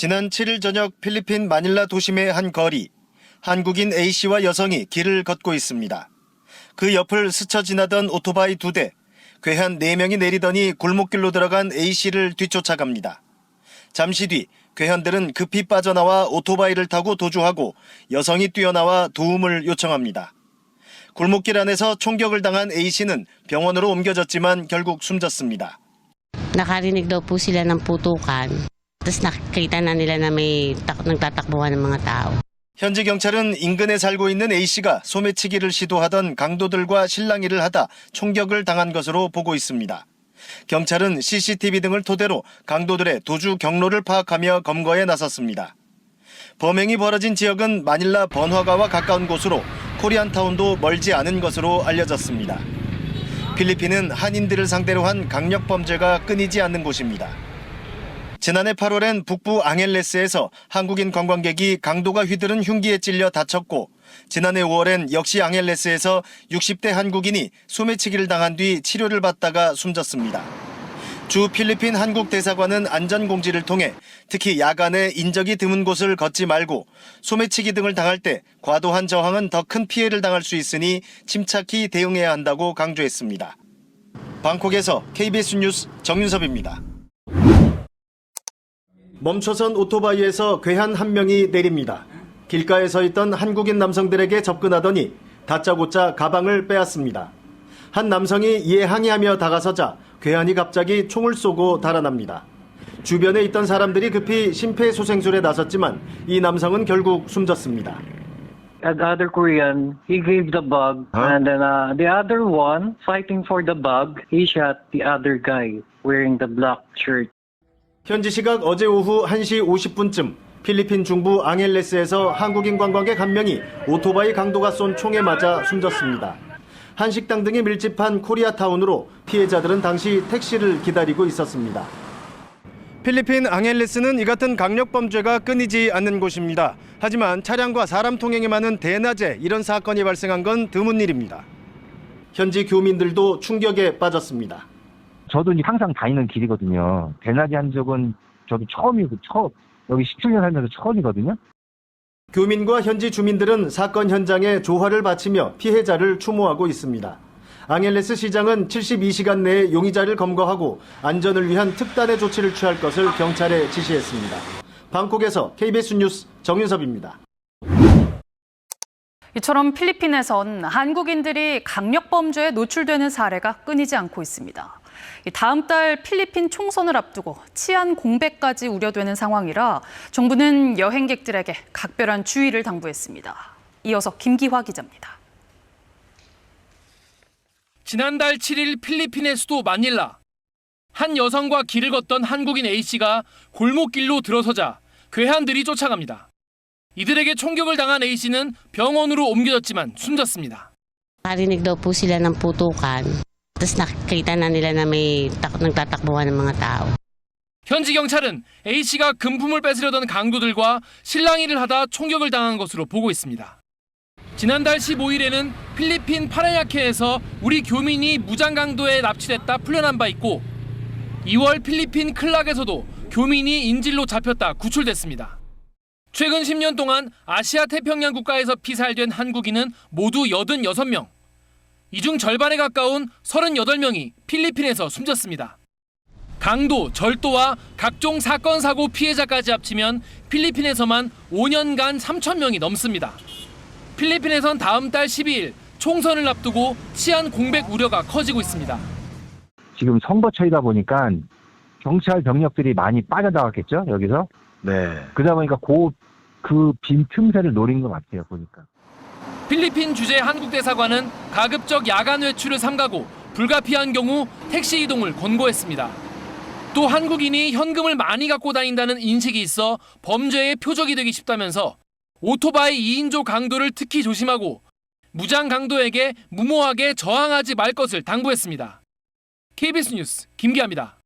지난 7일 저녁 필리핀 마닐라 도심의 한 거리, 한국인 A씨와 여성이 길을 걷고 있습니다. 그 옆을 스쳐 지나던 오토바이 2대, 괴한 4명이 내리더니 골목길로 들어간 A씨를 뒤쫓아갑니다. 잠시 뒤 괴한들은 급히 빠져나와 오토바이를 타고 도주하고 여성이 뛰어나와 도움을 요청합니다. 골목길 안에서 총격을 당한 A씨는 병원으로 옮겨졌지만 결국 숨졌습니다. Nakarinig daw po sila ng putukan. Tapos nakikita na nila na may nagtatakbuhan ng mga tao. 현지 경찰은 인근에 살고 있는 A씨가 소매치기를 시도하던 강도들과 실랑이를 하다 총격을 당한 것으로 보고 있습니다. 경찰은 CCTV 등을 토대로 강도들의 도주 경로를 파악하며 검거에 나섰습니다. 범행이 벌어진 지역은 마닐라 번화가와 가까운 곳으로 코리안타운도 멀지 않은 것으로 알려졌습니다. 필리핀은 한인들을 상대로 한 강력범죄가 끊이지 않는 곳입니다. 지난해 8월엔 북부 앙헬레스에서 한국인 관광객이 강도가 휘두른 흉기에 찔려 다쳤고 지난해 5월엔 역시 앙헬레스에서 60대 한국인이 소매치기를 당한 뒤 치료를 받다가 숨졌습니다. 주 필리핀 한국 대사관은 안전공지를 통해 특히 야간에 인적이 드문 곳을 걷지 말고 소매치기 등을 당할 때 과도한 저항은 더 큰 피해를 당할 수 있으니 침착히 대응해야 한다고 강조했습니다. 방콕에서 KBS 뉴스 정윤섭입니다. 멈춰선 오토바이에서 괴한 한 명이 내립니다. 길가에 서 있던 한국인 남성들에게 접근하더니 다짜고짜 가방을 빼앗습니다. 한 남성이 이에 항의하며 다가서자 괴한이 갑자기 총을 쏘고 달아납니다. 주변에 있던 사람들이 급히 심폐소생술에 나섰지만 이 남성은 결국 숨졌습니다. The other Korean, he gave the bug, and then the other one, fighting for the bug, he shot the other guy wearing the black shirt. 현지 시각 어제 오후 1시 50분쯤 필리핀 중부 앙헬레스에서 한국인 관광객 한 명이 오토바이 강도가 쏜 총에 맞아 숨졌습니다. 한식당 등이 밀집한 코리아타운으로 피해자들은 당시 택시를 기다리고 있었습니다. 필리핀 앙헬레스는 이 같은 강력범죄가 끊이지 않는 곳입니다. 하지만 차량과 사람 통행이 많은 대낮에 이런 사건이 발생한 건 드문 일입니다. 현지 교민들도 충격에 빠졌습니다. 저도 항상 다니는 길이거든요. 대낮에 한 적은 저도 처음이고 여기 17년 살면서 처음이거든요. 교민과 현지 주민들은 사건 현장에 조화를 바치며 피해자를 추모하고 있습니다. 앙헬레스 시장은 72시간 내에 용의자를 검거하고 안전을 위한 특단의 조치를 취할 것을 경찰에 지시했습니다. 방콕에서 KBS 뉴스 정윤섭입니다. 이처럼 필리핀에선 한국인들이 강력범죄에 노출되는 사례가 끊이지 않고 있습니다. 다음 달 필리핀 총선을 앞두고 치안 공백까지 우려되는 상황이라 정부는 여행객들에게 각별한 주의를 당부했습니다. 이어서 김기화 기자입니다. 지난달 7일 필리핀의 수도 마닐라. 한 여성과 길을 걷던 한국인 A씨가 골목길로 들어서자 괴한들이 쫓아갑니다. 이들에게 총격을 당한 A씨는 병원으로 옮겨졌지만 숨졌습니다. Nakarinig daw po sila ng putukan. Tapos nakikita na nila na may nagtatakbuhan ng mga tao. 현지 경찰은 A씨가 금품을 뺏으려던 강도들과 실랑이를 하다 총격을 당한 것으로 보고 있습니다. 지난달 15일에는 필리핀 파라야케에서 우리 교민이 무장강도에 납치됐다 풀려난 바 있고 2월 필리핀 클락에서도 교민이 인질로 잡혔다 구출됐습니다. 최근 10년 동안 아시아 태평양 국가에서 피살된 한국인은 모두 86명. 이 중 절반에 가까운 38명이 필리핀에서 숨졌습니다. 강도, 절도와 각종 사건, 사고 피해자까지 합치면 필리핀에서만 5년간 3,000명이 넘습니다. 필리핀에선 다음 달 12일 총선을 앞두고 치안 공백 우려가 커지고 있습니다. 지금 선거철이다 보니까 경찰 병력들이 많이 빠져나갔겠죠, 여기서? 네. 그러다 보니까 그 빈 틈새를 노린 것 같아요, 보니까. 필리핀 주재 한국대사관은 가급적 야간 외출을 삼가고 불가피한 경우 택시 이동을 권고했습니다. 또 한국인이 현금을 많이 갖고 다닌다는 인식이 있어 범죄의 표적이 되기 쉽다면서 오토바이 2인조 강도를 특히 조심하고 무장 강도에게 무모하게 저항하지 말 것을 당부했습니다. KBS 뉴스 김기아입니다.